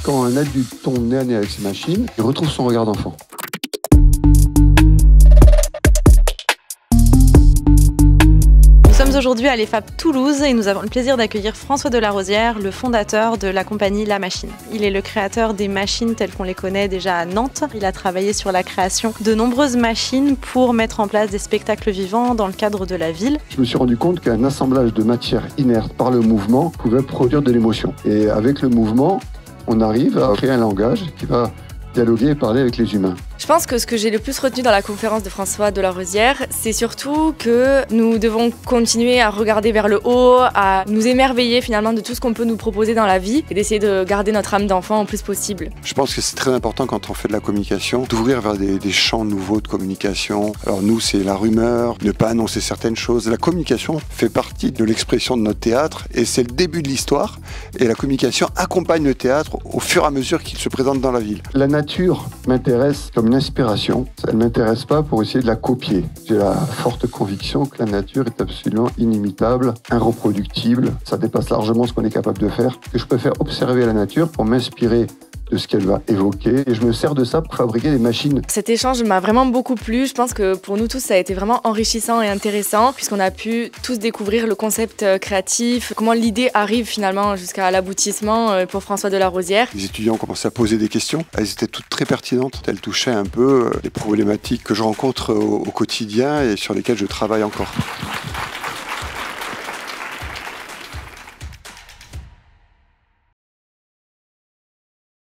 Quand un adulte tombe nez à nez avec ses machines, il retrouve son regard d'enfant. Nous sommes aujourd'hui à l'EFAP Toulouse et nous avons le plaisir d'accueillir François Delarosière, le fondateur de la compagnie La Machine. Il est le créateur des machines telles qu'on les connaît déjà à Nantes. Il a travaillé sur la création de nombreuses machines pour mettre en place des spectacles vivants dans le cadre de la ville. Je me suis rendu compte qu'un assemblage de matière inerte par le mouvement pouvait produire de l'émotion. Et avec le mouvement, on arrive à créer un langage qui va dialoguer et parler avec les humains. Je pense que ce que j'ai le plus retenu dans la conférence de François Delarosière, c'est surtout que nous devons continuer à regarder vers le haut, à nous émerveiller finalement de tout ce qu'on peut nous proposer dans la vie et d'essayer de garder notre âme d'enfant au plus possible. Je pense que c'est très important quand on fait de la communication, d'ouvrir vers des champs nouveaux de communication. Alors nous, c'est la rumeur, ne pas annoncer certaines choses. La communication fait partie de l'expression de notre théâtre et c'est le début de l'histoire. Et la communication accompagne le théâtre au fur et à mesure qu'il se présente dans la ville. La nature m'intéresse comme une inspiration. Elle ne m'intéresse pas pour essayer de la copier. J'ai la forte conviction que la nature est absolument inimitable, irreproductible. Ça dépasse largement ce qu'on est capable de faire. Que je préfère observer la nature pour m'inspirer de ce qu'elle va évoquer. Et je me sers de ça pour fabriquer des machines. Cet échange m'a vraiment beaucoup plu. Je pense que pour nous tous, ça a été vraiment enrichissant et intéressant puisqu'on a pu tous découvrir le concept créatif, comment l'idée arrive finalement jusqu'à l'aboutissement pour François Delarosière. Les étudiants ont commencé à poser des questions. Elles étaient toutes très pertinentes. Elles touchaient un peu les problématiques que je rencontre au quotidien et sur lesquelles je travaille encore.